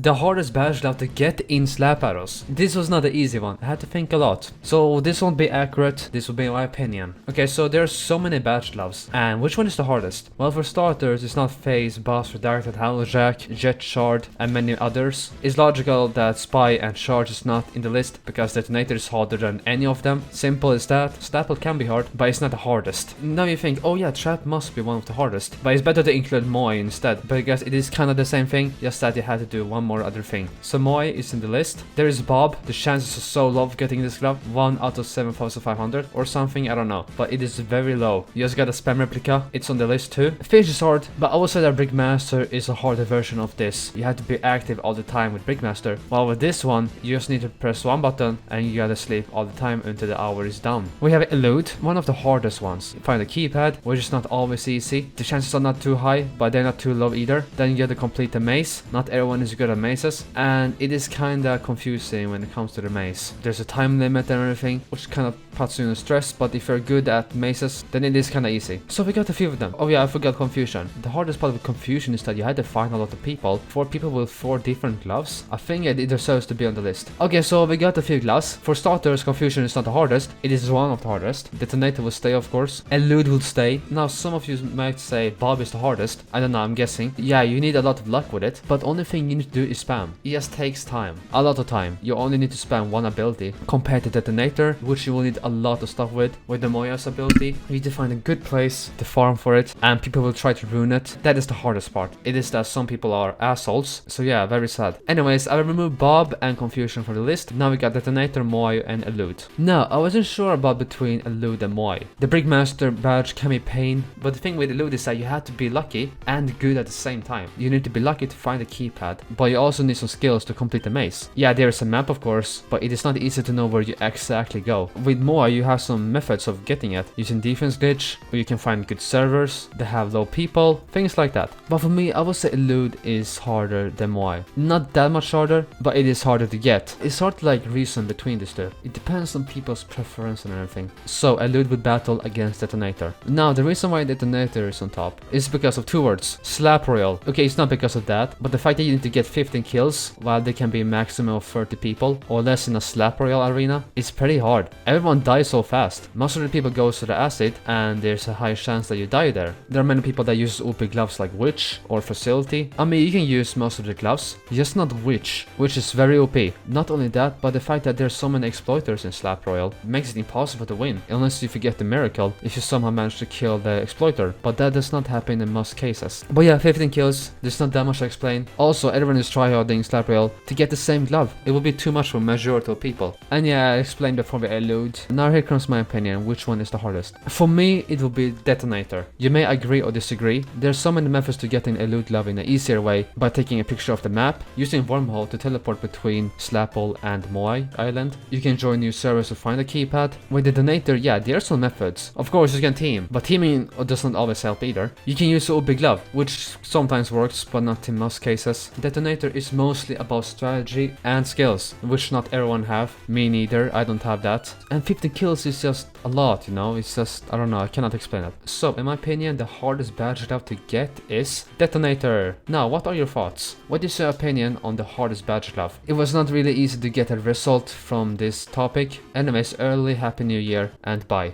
The hardest badge glove to get in slap arrows. This was not an easy one, I had to think a lot. So this won't be accurate, this will be my opinion. Okay, so there's so many badge gloves, and which one is the hardest? Well, for starters, it's not Phase, Boss, Redacted, Hallowjack, Jet Shard, and many others. It's logical that Spy and Charge is not in the list, because Detonator is harder than any of them. Simple as that. Slapple can be hard, but it's not the hardest. Now you think, oh yeah, Trap must be one of the hardest, but it's better to include Moai instead, because it is kind of the same thing, just that you had to do one more other thing. So Moai is in the list. There is Bob. The chances are so low of getting this glove, 1 out of 7,500 or something, I don't know, but it is very low. You just got a spam replica, it's on the list too. Fish is hard, but I would say that Brickmaster is a harder version of this. You have to be active all the time with Brickmaster, while with this one, you just need to press one button and you gotta sleep all the time until the hour is done. We have Elude, one of the hardest ones. You find a keypad, which is not always easy. The chances are not too high, but they're not too low either. Then you gotta complete the maze. Not everyone is good at mazes, and it is kinda confusing when it comes to the maze. There's a time limit and everything, which kind of puts you in stress, but if you're good at mazes, then it is kinda easy. So we got a few of them. Oh yeah, I forgot Confusion. The hardest part of Confusion is that you had to find a lot of people. 4 people with 4 different gloves. I think it deserves to be on the list. Okay, so we got a few gloves. For starters, Confusion is not the hardest. It is one of the hardest. Detonator will stay, of course. Elude will stay. Now, some of you might say Bob is the hardest. I don't know, I'm guessing. Yeah, you need a lot of luck with it, but only thing you need to do is spam. It just takes time. A lot of time. You only need to spam one ability. Compared to Detonator, which you will need a lot of stuff with the Moya's ability, you need to find a good place to farm for it, and people will try to ruin it. That is the hardest part. It is that some people are assholes, so yeah, very sad. Anyways, I will remove Bob and Confusion from the list. Now we got Detonator, Moai, and Elude. Now, I wasn't sure about between Elude and Moai. The Brickmaster badge can be pain, but the thing with Elude is that you have to be lucky and good at the same time. You need to be lucky to find a keypad, but you also need some skills to complete the maze. Yeah, there is a map, of course, but it is not easy to know where you exactly go. With Moai, you have some methods of getting it, using defense glitch, or you can find good servers that have low people, things like that. But for me, I would say Elude is harder than Moai. Not that much harder, but it is harder to get. It's hard to like reason between these two. It depends on people's preference and everything. So Elude would battle against Detonator. Now, the reason why Detonator is on top is because of 2 words. Slap Royal. Okay, it's not because of that, but the fact that you need to get 15 kills while there can be a maximum of 30 people or less in a Slap Royal arena is pretty hard. Everyone dies so fast. Most of the people goes to the acid, and there's a high chance that you die there. There are many people that use OP gloves like Witch or Facility. I mean, you can use most of the gloves, just not Witch, which is very OP. Not only that, but the fact that there's so many exploiters in Slap Royal makes it impossible to win, unless you forget the miracle if you somehow manage to kill the exploiter, but that does not happen in most cases. But yeah, 15 kills, there's not that much to explain. Also, everyone is tryharding Slap Royal to get the same glove. It will be too much for majority of people. And yeah, I explained before we Elude. Now here comes my opinion, which one is the hardest. For me, it will be Detonator. You may agree or disagree. There's so many methods to getting Elude glove in an easier way by taking a picture of the map, using wormhole to teleport between Slapple and Moai Island. You can join new servers to find a keypad. With the Detonator, yeah, there are some methods. Of course, you can team, but teaming does not always help either. You can use OP glove, which sometimes works, but not in most cases. Detonator is mostly about strategy and skills, which not everyone have. Me neither, I don't have that. And 15 kills is just a lot, you know, it's just, I don't know, I cannot explain it. So, in my opinion, the hardest badge glove to get is Detonator. Now, what are your thoughts? What is your opinion on the hardest badge glove? It was not really easy to get a result from this topic. Anyways, early Happy New Year, and bye.